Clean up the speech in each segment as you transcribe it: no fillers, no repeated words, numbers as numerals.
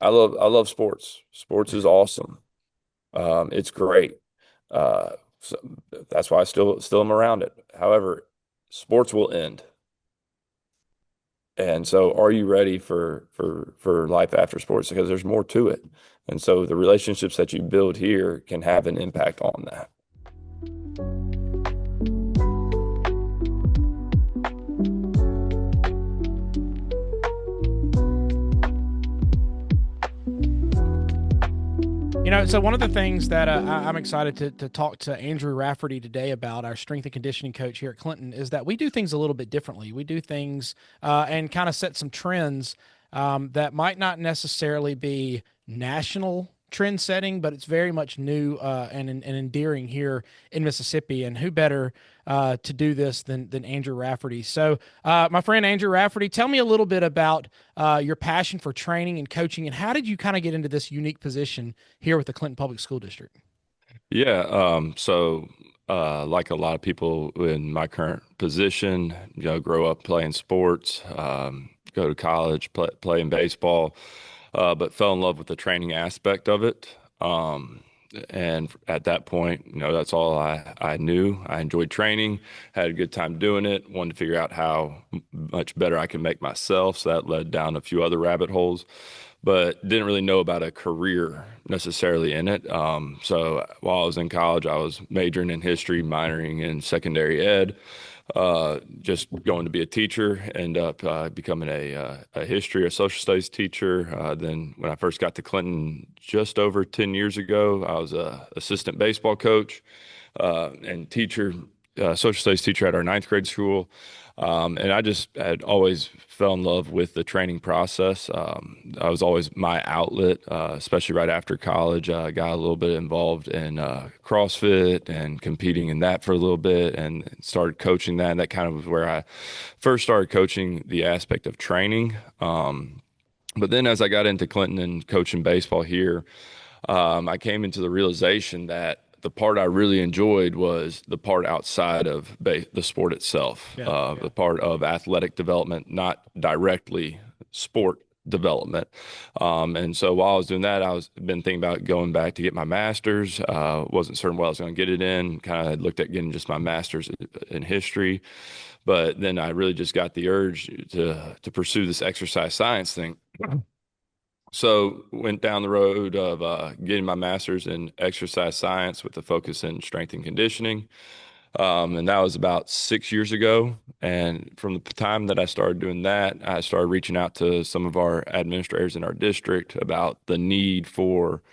I love sports. Sports is awesome. It's great. So that's why I still am around it. However, sports will end. And so are you ready for life after sports? Because there's more to it. And so the relationships that you build here can have an impact on that. So one of the things that I'm excited to talk to Andrew Rafferty today about, our strength and conditioning coach here at Clinton, is that we do things a little bit differently. We do things and kind of set some trends that might not necessarily be national trend setting, but it's very much new and endearing here in Mississippi. And who better to do this than Andrew Rafferty? So, my friend Andrew Rafferty, tell me a little bit about your passion for training and coaching, and how did you kind of get into this unique position here with the Clinton Public School District? Yeah, like a lot of people in my current position, grow up playing sports, go to college, playing baseball, but fell in love with the training aspect of it. And at that point, that's all I knew. I enjoyed training, had a good time doing it, wanted to figure out how much better I could make myself. So that led down a few other rabbit holes, but didn't really know about a career necessarily in it. So while I was in college, I was majoring in history, minoring in secondary ed, just going to be a teacher, end up becoming a history or social studies teacher. Then when I first got to Clinton just over 10 years ago, I was a assistant baseball coach and teacher, social studies teacher at our ninth grade school. And I just had always fell in love with the training process. I was always my outlet, especially right after college. I got a little bit involved in CrossFit and competing in that for a little bit and started coaching that. And that kind of was where I first started coaching the aspect of training. But then as I got into Clinton and coaching baseball here, I came into the realization that the part I really enjoyed was the part outside of the sport itself, Yeah. the part of athletic development, not directly sport development. And so while I was doing that, I was been thinking about going back to get my master's. Wasn't certain what I was going to get it in. Kind of looked at getting just my master's in history, but then I really just got the urge to pursue this exercise science thing. So went down the road of getting my master's in exercise science with a focus in strength and conditioning. And that was about 6 years ago. And from the time that I started doing that, I started reaching out to some of our administrators in our district about the need for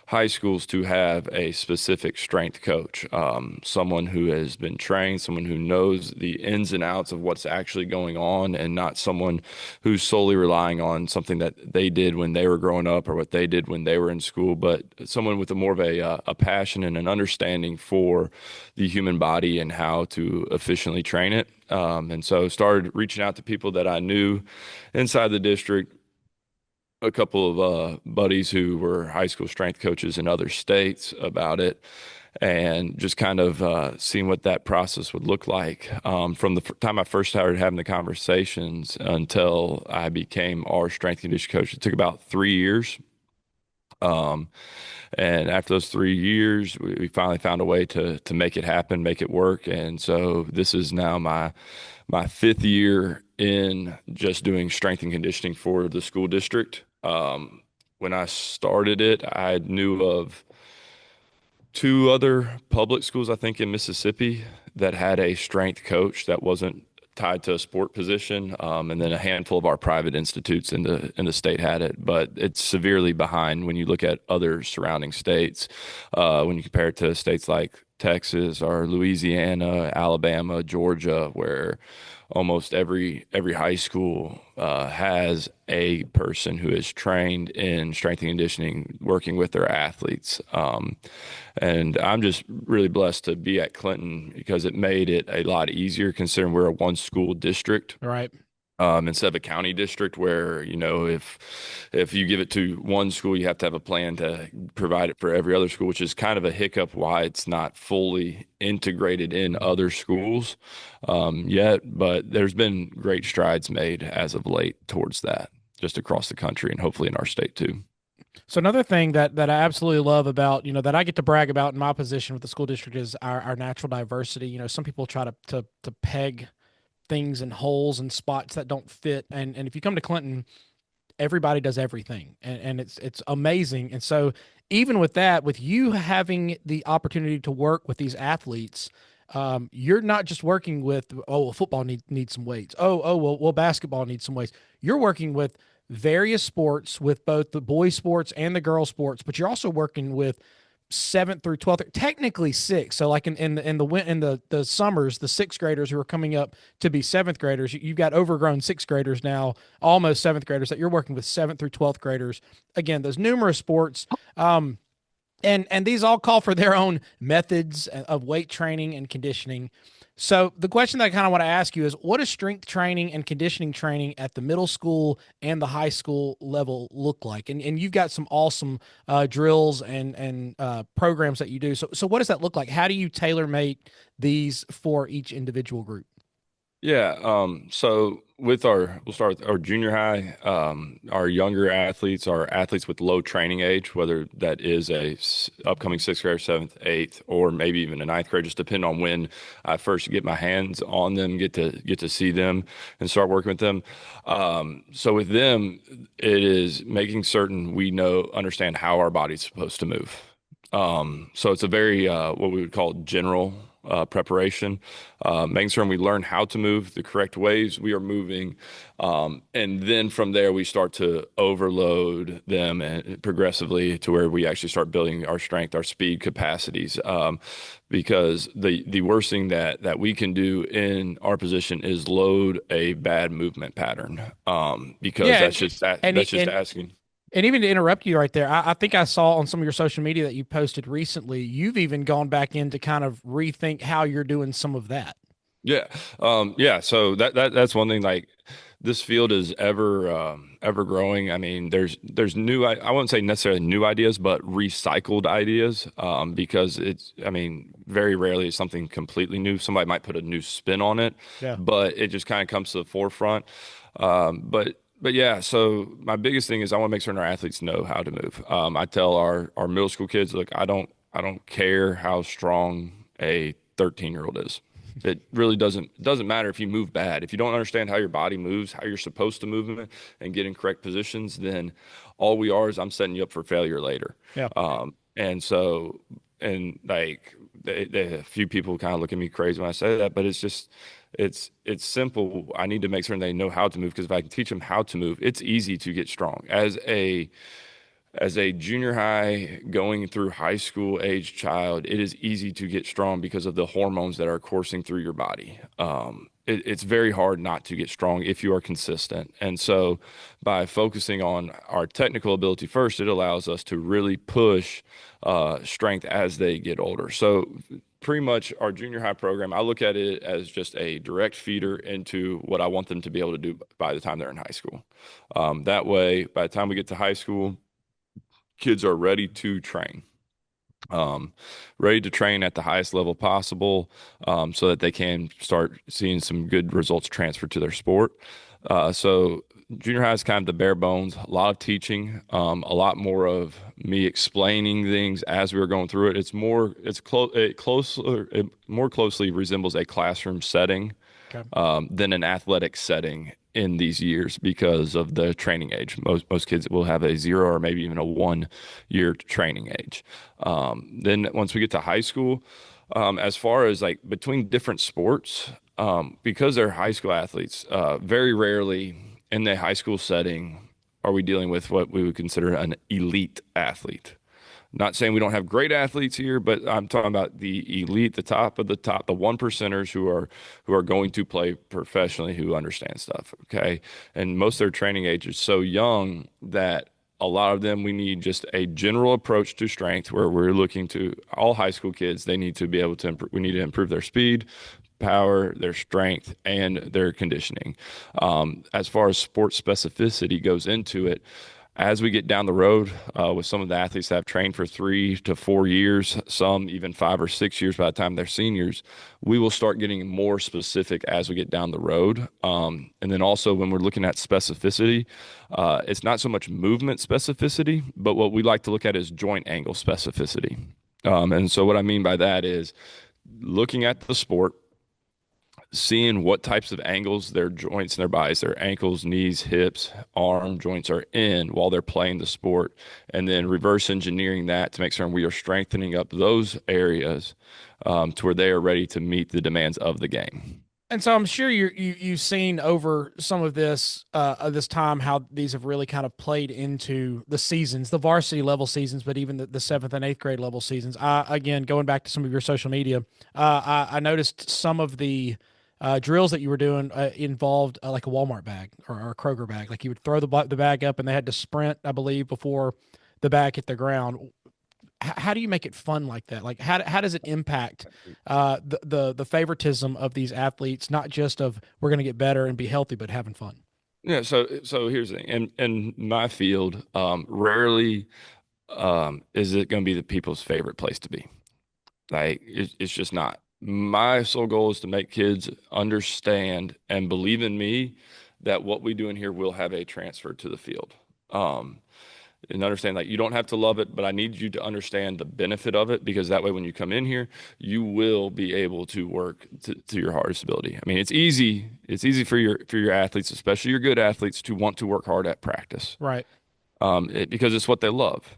high schools to have a specific strength coach, someone who has been trained, someone who knows the ins and outs of what's actually going on, and not someone who's solely relying on something that they did when they were growing up or what they did when they were in school, but someone with a more of a passion and an understanding for the human body and how to efficiently train it. And so started reaching out to people that I knew inside the district, a couple of buddies who were high school strength coaches in other states about it, and just kind of seeing what that process would look like from the time I first started having the conversations until I became our strength conditioning coach. It took about 3 years. Um, and after those 3 years, we finally found a way to make it happen, make it work. And so this is now my fifth year in just doing strength and conditioning for the school district. When I started it, I knew of two other public schools, I think, in Mississippi that had a strength coach that wasn't tied to a sport position, and then a handful of our private institutes in the state had it, but it's severely behind when you look at other surrounding states. When you compare it to states like Texas or Louisiana, Alabama, Georgia, where almost every high school has a person who is trained in strength and conditioning, working with their athletes. And I'm just really blessed to be at Clinton because it made it a lot easier considering we're a one school district. All right. Instead of a county district where, if you give it to one school, you have to have a plan to provide it for every other school, which is kind of a hiccup why it's not fully integrated in other schools yet. But there's been great strides made as of late towards that, just across the country and hopefully in our state too. So another thing that I absolutely love about, that I get to brag about in my position with the school district is our natural diversity. Some people try to peg things in holes and spots that don't fit. And if you come to Clinton, everybody does everything, and it's amazing. And so even with that, with you having the opportunity to work with these athletes, you're not just working with, oh well, football needs some weights, well basketball needs some weights. You're working with various sports, with both the boys sports and the girls sports, but you're also working with seventh through 12th, technically six. So like in the summers, the sixth graders who are coming up to be seventh graders, you've got overgrown sixth graders now, almost seventh graders, that you're working with seventh through 12th graders. Again, those numerous sports. And these all call for their own methods of weight training and conditioning. So the question that I kind of want to ask you is, what does strength training and conditioning training at the middle school and the high school level look like? And you've got some awesome drills and programs that you do. So what does that look like? How do you tailor make these for each individual group? Yeah, so we'll start with our junior high, our younger athletes, our athletes with low training age, whether that is upcoming sixth grade, seventh, eighth, or maybe even a ninth grade, just depending on when I first get my hands on them, get to see them and start working with them. So with them, it is making certain we understand how our body's supposed to move. So it's a very what we would call general preparation, making sure we learn how to move the correct ways we are moving, and then from there we start to overload them and progressively to where we actually start building our strength, our speed capacities. Because the worst thing that we can do in our position is load a bad movement pattern, because Yeah, and that's just asking. and even to interrupt you right there, I think I saw on some of your social media that you posted recently, you've even gone back in to kind of rethink how you're doing some of that. Yeah. Yeah. So that's one thing. Like this field is ever growing. I mean, there's new. I wouldn't say necessarily new ideas, but recycled ideas. Because I mean, very rarely is something completely new. Somebody might put a new spin on it, Yeah. but it just kind of comes to the forefront. But yeah, so my biggest thing is I want to make sure our athletes know how to move. I tell our middle school kids, look, I don't care how strong a 13-year-old is. It really doesn't matter if you move bad. If you don't understand how your body moves, how you're supposed to move it, and get in correct positions, then all we are is I'm setting you up for failure later. Yeah. And so, and like a few people kind of look at me crazy when I say that, but it's just it's simple. I need to make sure they know how to move, because if I can teach them how to move, it's easy to get strong. As a junior high going through high school age child, it is easy to get strong because of the hormones that are coursing through your body. It's very hard not to get strong if you are consistent. And so by focusing on our technical ability first, it allows us to really push strength as they get older. So pretty much our junior high program, I look at it as just a direct feeder into what I want them to be able to do by the time they're in high school. That way, by the time we get to high school, kids are ready to train, um, ready to train at the highest level possible, so that they can start seeing some good results transfer to their sport. So junior high is kind of the bare bones, a lot of teaching, a lot more of me explaining things as we were going through it. It more closely resembles a classroom setting Okay. than an athletic setting in these years because of the training age. Most kids will have a 0 or maybe even a 1 year training age. Then once we get to high school, as far as like between different sports, because they're high school athletes, very rarely in the high school setting are we dealing with what we would consider an elite athlete. Not saying we don't have great athletes here, but I'm talking about the elite, the top of the top, the one percenters who are going to play professionally, who understand stuff. Okay. And most of their training age is so young that a lot of them, we need just a general approach to strength where we're looking to all high school kids. They need to be able to improve, we need to improve their speed, power, their strength, and their conditioning. As far as sports specificity goes into it, As we get down the road, with some of the athletes that have trained for 3 to 4 years, some even 5 or 6 years by the time they're seniors, we will start getting more specific as we get down the road. And then also when we're looking at specificity, it's not so much movement specificity, but what we like to look at is joint angle specificity. And so what I mean by that is looking at the sport, seeing what types of angles their joints and their bodies, their ankles, knees, hips, arm joints are in while they're playing the sport, and then reverse engineering that to make sure we are strengthening up those areas to where they are ready to meet the demands of the game. And so I'm sure you've seen over some of this time how these have really kind of played into the seasons, the varsity level seasons, but even the seventh and eighth grade level seasons. Again, going back to some of your social media, I noticed some of the drills that you were doing involved like a Walmart bag or a Kroger bag. Like you would throw the bag up and they had to sprint, I believe, before the bag hit the ground. How do you make it fun like that? Like how does it impact the favoritism of these athletes, not just of we're going to get better and be healthy, but having fun? Yeah, so here's the thing. In my field, rarely is it going to be the people's favorite place to be. Like it's just not. My sole goal is to make kids understand and believe in me that what we do in here will have a transfer to the field. Um, and understand that you don't have to love it, but I need you to understand the benefit of it because that way when you come in here, you will be able to work to your hardest ability. I mean, it's easy for your athletes, especially your good athletes, to want to work hard at practice. Right. Because it's what they love.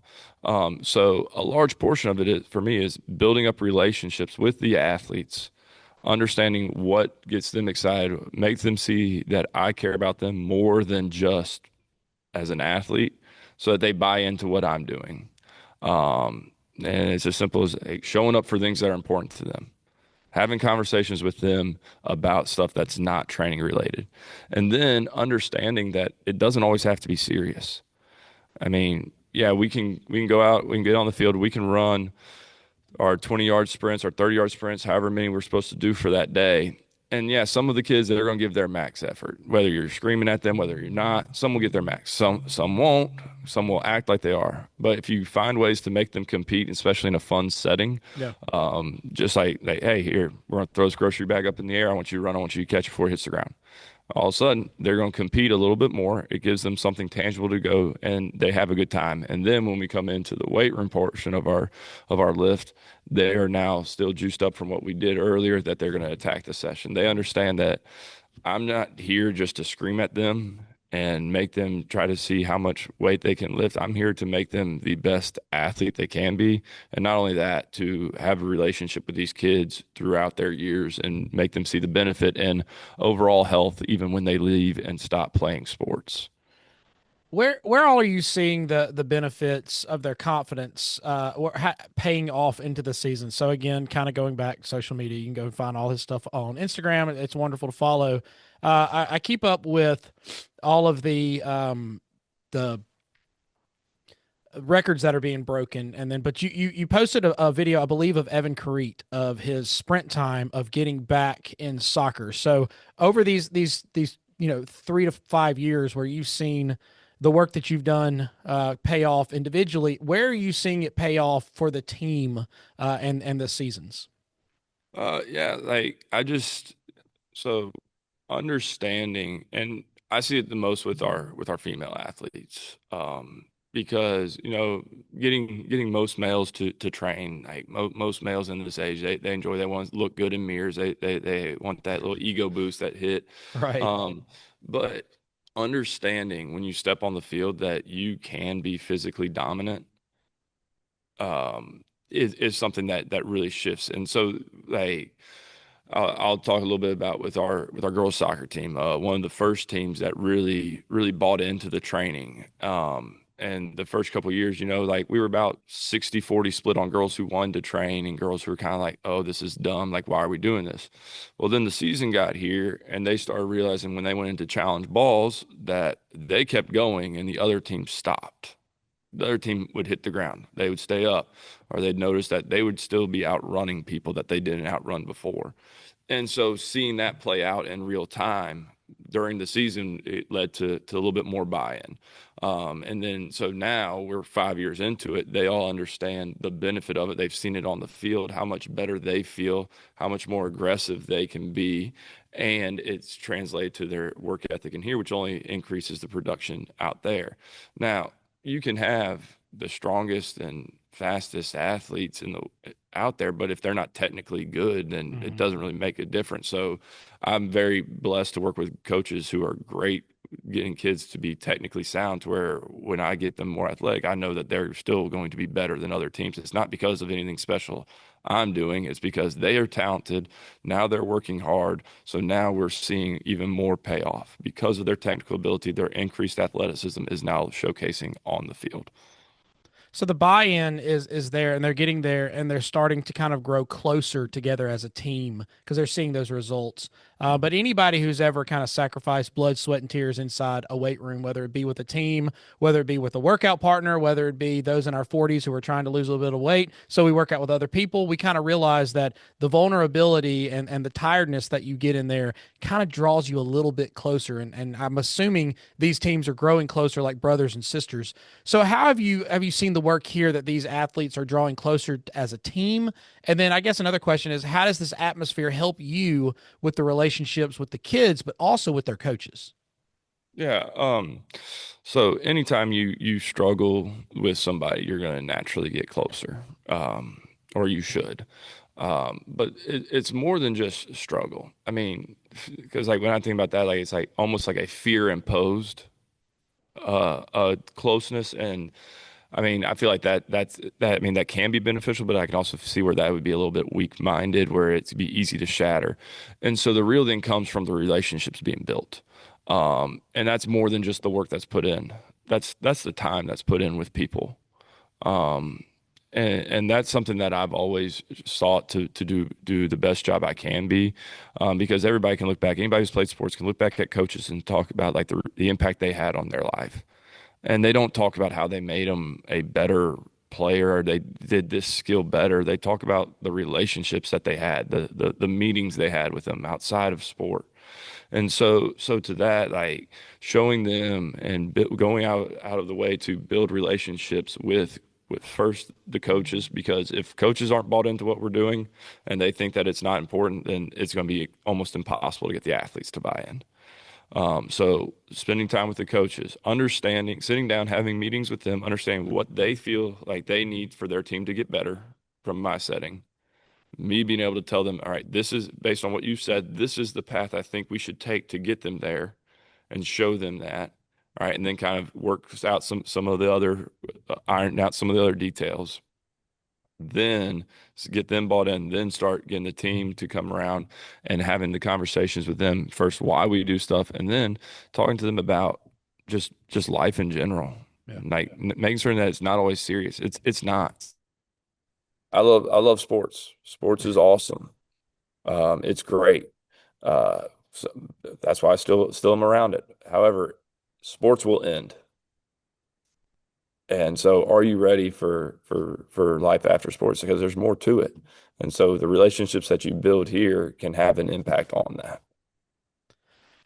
So a large portion of it is, for me is building up relationships with the athletes, understanding what gets them excited, make them see that I care about them more than just as an athlete, so that they buy into what I'm doing. And it's as simple as showing up for things that are important to them, having conversations with them about stuff that's not training related, and then understanding that it doesn't always have to be serious. I mean, yeah, we can go out, we can get on the field, we can run our 20-yard sprints, our 30-yard sprints, however many we're supposed to do for that day. And yeah, some of the kids that are going to give their max effort, whether you're screaming at them, whether you're not, some will get their max. Some won't. Some will act like they are. But if you find ways to make them compete, especially in a fun setting, Yeah. just like, hey, here, we're going to throw this grocery bag up in the air. I want you to run. I want you to catch it before it hits the ground. All of a sudden they're going to compete a little bit more. It gives them something tangible to go and they have a good time. And then when we come into the weight room portion of our lift, they are now still juiced up from what we did earlier that they're going to attack the session. They understand that I'm not here just to scream at them and make them try to see how much weight they can lift. I'm here to make them the best athlete they can be. And not only that, to have a relationship with these kids throughout their years and make them see the benefit in overall health, even when they leave and stop playing sports. Where all are you seeing the benefits of their confidence paying off into the season? So again, kind of going back to social media, you can go and find all his stuff on Instagram. It's wonderful to follow. I keep up with all of the records that are being broken, and then but you posted a video, I believe, of Evan Carete of his sprint time of getting back in soccer. So over these 3 to 5 years where you've seen the work that you've done pay off individually, where are you seeing it pay off for the team and the seasons? Yeah, like so understanding, and I see it the most with our female athletes. Because getting most males to train, like most males in this age, they enjoy, they want to look good in mirrors, they want that little ego boost, that hit. Right. But understanding when you step on the field that you can be physically dominant, is something that really shifts. And so, like, I'll talk a little bit about with our girls soccer team. One of the first teams that really bought into the training. And the first couple of years, like we were about 60-40 split on girls who wanted to train and girls who were kind of like, oh, this is dumb. Like, why are we doing this? Well, then the season got here and they started realizing when they went into challenge balls that they kept going and the other team stopped. The other team would hit the ground. They would stay up, or they'd notice that they would still be outrunning people that they didn't outrun before. And so seeing that play out in real time, during the season, it led to a little bit more buy-in. And then so now we're 5 years into it. They all understand the benefit of it. They've seen it on the field, how much better they feel, how much more aggressive they can be. And it's translated to their work ethic in here, which only increases the production out there. Now, you can have the strongest and fastest athletes in the out there, but if they're not technically good, then it Mhm. doesn't really make a difference. So I'm very blessed to work with coaches who are great getting kids to be technically sound to where when I get them more athletic, I know that they're still going to be better than other teams. It's not because of anything special I'm doing, it's because they are talented. Now they're working hard. So now we're seeing even more payoff because of their technical ability. Their increased athleticism is now showcasing on the field. So the buy-in is there, and they're getting there, and they're starting to kind of grow closer together as a team because they're seeing those results. But anybody who's ever kind of sacrificed blood, sweat, and tears inside a weight room, whether it be with a team, whether it be with a workout partner, whether it be those in our 40s who are trying to lose a little bit of weight, so we work out with other people, we kind of realize that the vulnerability and the tiredness that you get in there kind of draws you a little bit closer. And I'm assuming these teams are growing closer like brothers and sisters. So how have you seen the work here that these athletes are drawing closer as a team? And then I guess another question is how does this atmosphere help you with the relationships with the kids, but also with their coaches? Yeah. So anytime you struggle with somebody, you're going to naturally get closer, or you should. But it's more than just struggle. I mean, because like when I think about that, like it's like almost like a fear imposed closeness. And I mean, I feel like I mean, that can be beneficial, but I can also see where that would be a little bit weak-minded, where it'd be easy to shatter. And so the real thing comes from the relationships being built. And that's more than just the work that's put in. That's the time that's put in with people. Um, and that's something that I've always sought to do the best job I can be, because everybody can look back. Anybody who's played sports can look back at coaches and talk about like the impact they had on their life, and they don't talk about how they made them a better player or they did this skill better. They talk about the relationships that they had, the meetings they had with them outside of sport. And so to that, like showing them and going out of the way to build relationships with first the coaches, because if coaches aren't bought into what we're doing and they think that it's not important, then it's going to be almost impossible to get the athletes to buy in. So spending time with the coaches, understanding, sitting down, having meetings with them, understanding what they feel like they need for their team to get better from my setting. Me being able to tell them, all right, this is based on what you said, this is the path I think we should take to get them there and show them that. All right. And then kind of work out some of the other, iron out some of the other details. Then get them bought in, then start getting the team to come around and having the conversations with them first, why we do stuff, and then talking to them about just life in general. Yeah. Like making sure that it's not always serious. It's not. I love sports. Sports is awesome. It's great. So that's why I still am around it. However, sports will end. And so are you ready for life after sports? Because there's more to it. And so the relationships that you build here can have an impact on that.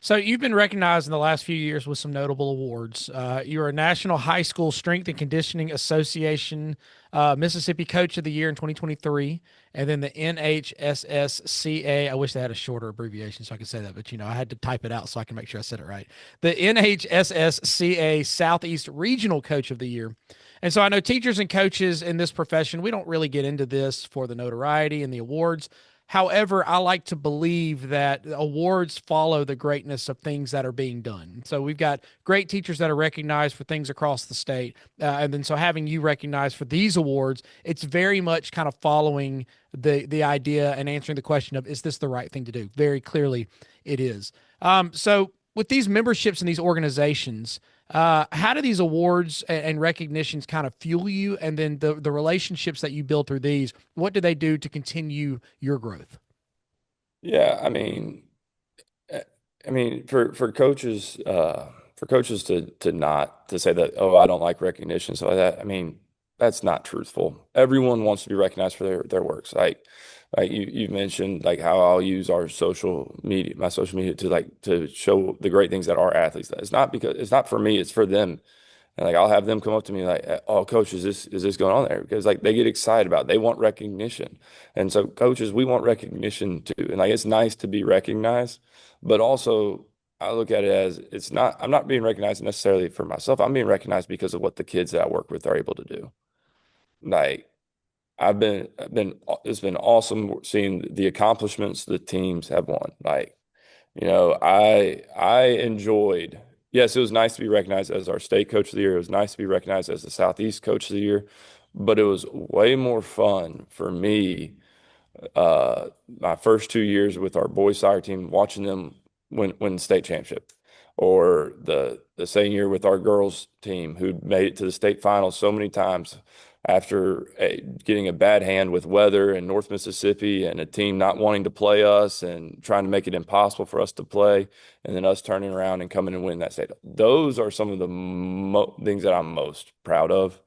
So you've been recognized in the last few years with some notable awards. You are a National High School Strength and Conditioning Association Mississippi Coach of the Year in 2023, and then the NHSSCA. I wish they had a shorter abbreviation so I could say that, but I had to type it out so I can make sure I said it right. The NHSSCA Southeast Regional Coach of the Year. And so I know teachers and coaches in this profession, we don't really get into this for the notoriety and the awards. However, I like to believe that awards follow the greatness of things that are being done. So we've got great teachers that are recognized for things across the state. And then so having you recognized for these awards, it's very much kind of following the idea and answering the question of, is this the right thing to do? Very clearly it is. So with these memberships in these organizations, how do these awards and recognitions kind of fuel you? And then the relationships that you build through these, what do they do to continue your growth? Yeah, eh, I mean, for coaches to not to say that, oh, I don't like recognition, so that, I mean, that's not truthful. Everyone wants to be recognized for their works. Like Like you mentioned, like how I'll use our social media, my social media to to show the great things that our athletes do. It's not because it's not for me, it's for them. And like I'll have them come up to me like, "Oh, coach, is this going on there?" Because like they get excited about it. They want recognition. And so coaches, we want recognition too. And like it's nice to be recognized, but also I look at it as it's not I'm not being recognized necessarily for myself. I'm being recognized because of what the kids that I work with are able to do. Like it's been awesome seeing the accomplishments the teams have won. Like, I enjoyed, yes, it was nice to be recognized as our state coach of the year. It was nice to be recognized as the Southeast coach of the year, but it was way more fun for me my first 2 years with our boys soccer team, watching them win the state championship, or the same year with our girls team who made it to the state finals so many times after getting a bad hand with weather in North Mississippi and a team not wanting to play us and trying to make it impossible for us to play, and then us turning around and coming and winning that state. Those are some of the things that I'm most proud of,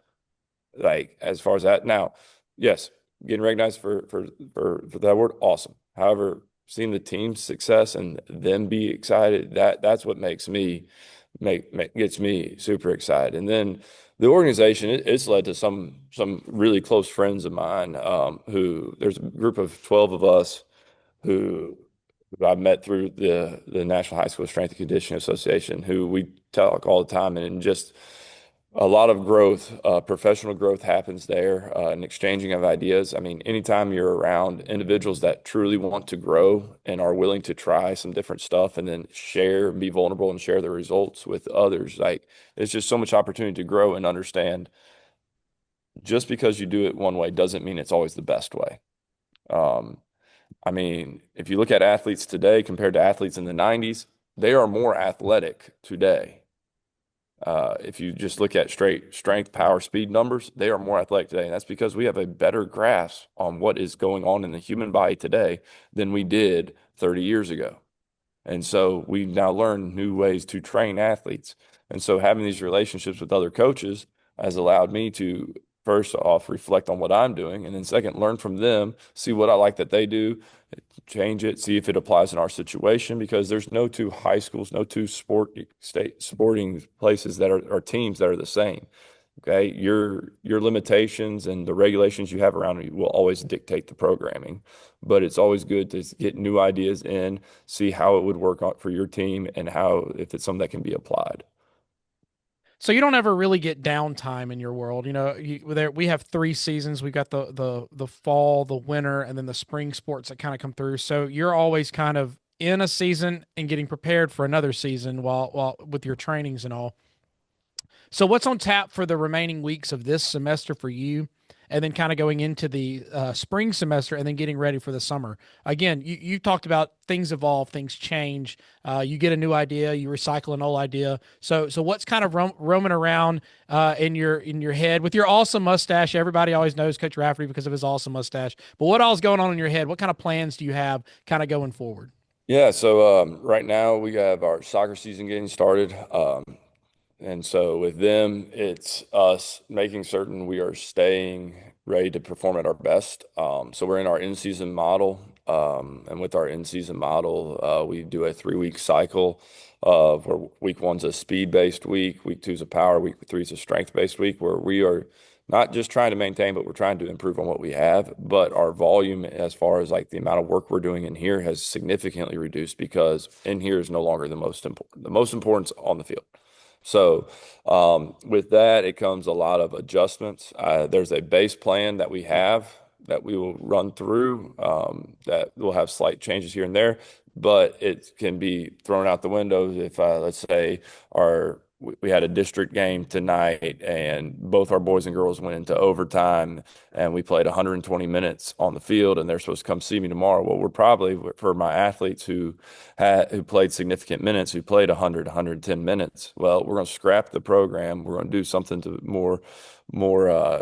like as far as that. Now, yes, getting recognized for that award, awesome. However, seeing the team's success and them be excited, that's what makes me gets me super excited. And then the organization, it's led to some really close friends of mine, who there's a group of 12 of us who I've met through the National High School Strength and Conditioning Association, who we talk all the time, and just a lot of growth, professional growth happens there, and exchanging of ideas. I mean, anytime you're around individuals that truly want to grow and are willing to try some different stuff and then share and be vulnerable and share the results with others, like it's just so much opportunity to grow and understand just because you do it one way doesn't mean it's always the best way. Um, I mean, if you look at athletes today compared to athletes in the 90s, they are more athletic today. If you just look at straight strength, power, speed numbers, they are more athletic today. And that's because we have a better grasp on what is going on in the human body today than we did 30 years ago. And so we now learn new ways to train athletes. And so having these relationships with other coaches has allowed me to first off reflect on what I'm doing, and then second, learn from them, see what I like that they do, change it, see if it applies in our situation, because there's no two high schools, no two sporting places that are teams that are the same. Okay, your limitations and the regulations you have around you will always dictate the programming, but it's always good to get new ideas in, see how it would work out for your team, and how if it's something that can be applied. So you don't ever really get downtime in your world. We have 3 seasons. We've got the fall, the winter, and then the spring sports that kind of come through. So you're always kind of in a season and getting prepared for another season while with your trainings and all. So what's on tap for the remaining weeks of this semester for you? And then kind of going into the spring semester and then getting ready for the summer. Again, you talked about things evolve, things change. You get a new idea, you recycle an old idea. So what's kind of roaming around in your head with your awesome mustache? Everybody always knows Coach Rafferty because of his awesome mustache. But what all's going on in your head? What kind of plans do you have kind of going forward? Yeah, so right now we have our soccer season getting started. And so with them, it's us making certain we are staying ready to perform at our best. So we're in our in-season model. And with our in-season model, we do a 3-week cycle of where week one's a speed-based week two's a power, week three's a strength-based week, where we are not just trying to maintain, but we're trying to improve on what we have. But our volume, as far as like the amount of work we're doing in here, has significantly reduced because in here is no longer the most important. The most important's on the field. So with that, it comes a lot of adjustments. There's a base plan that we have that we will run through, that will have slight changes here and there, but it can be thrown out the window if, let's say, we had a district game tonight and both our boys and girls went into overtime and we played 120 minutes on the field and they're supposed to come see me tomorrow. Well, we're probably, for my athletes who played significant minutes, who played 100, 110 minutes, well, we're going to scrap the program. We're going to do something to more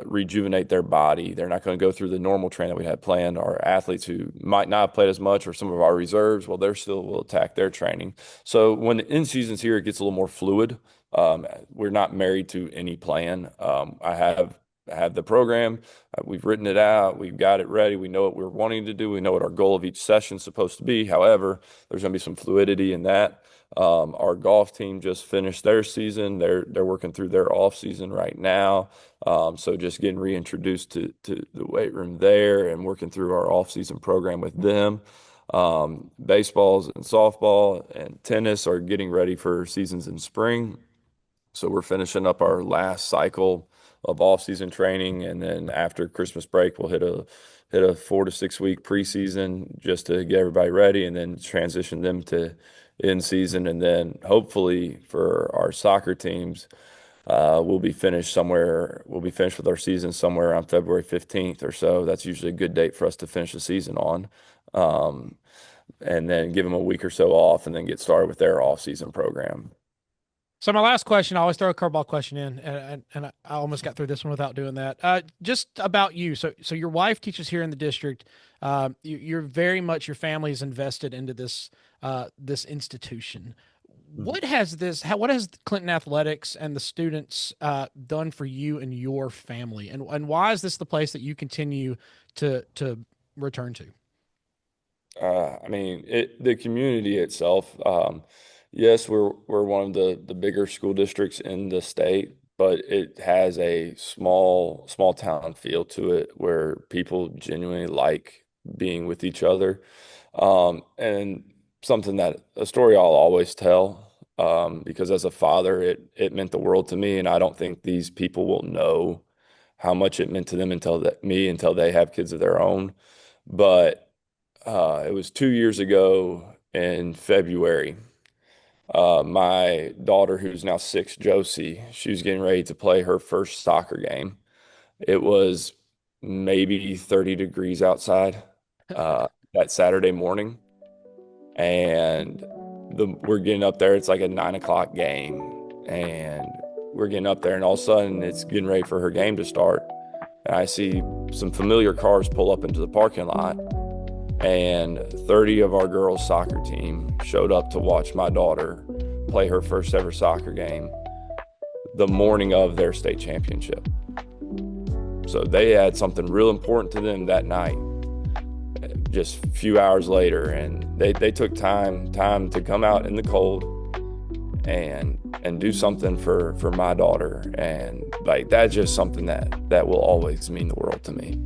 rejuvenate their body. They're not going to go through the normal training that we had planned. Our athletes who might not have played as much, or some of our reserves, well, they're still will attack their training. So when the in season's here, it gets a little more fluid. We're not married to any plan. I have have the program. We've written it out. We've got it ready. We know what we're wanting to do. We know what our goal of each session is supposed to be. However, there's going to be some fluidity in that. Our golf team just finished their season. They're working through their off season right now. So just getting reintroduced to the weight room there and working through our off season program with them. Baseballs and softball and tennis are getting ready for seasons in spring. So we're finishing up our last cycle of off-season training, and then after Christmas break, we'll hit a 4 to 6 week preseason just to get everybody ready, and then transition them to in season, and then hopefully for our soccer teams, we'll be finished somewhere. We'll be finished with our season somewhere around February 15th or so. That's usually a good date for us to finish the season on. Um, and then give them a week or so off, and then get started with their off-season program. So my last question, I always throw a curveball question in, and I almost got through this one without doing that. Just about you. So your wife teaches here in the district. You're very much your family is invested into this institution. What has Clinton Athletics and the students done for you and your family, and why is this the place that you continue to return to? I mean, the community itself. Yes, we're one of the bigger school districts in the state, but it has a small town feel to it where people genuinely like being with each other. And something that a story I'll always tell, because as a father, it meant the world to me, and I don't think these people will know how much it meant to them until they have kids of their own. But it was 2 years ago in February. My daughter, who's now 6, Josie, she was getting ready to play her first soccer game. It was maybe 30 degrees outside that Saturday morning, and we're getting up there. It's like a 9 o'clock game, and we're getting up there, and all of a sudden, it's getting ready for her game to start. And I see some familiar cars pull up into the parking lot, and 30 of our girls' soccer team showed up to watch my daughter play her first ever soccer game the morning of their state championship. So they had something real important to them that night, just a few hours later, and they took time to come out in the cold and do something for my daughter, and like that's just something that will always mean the world to me.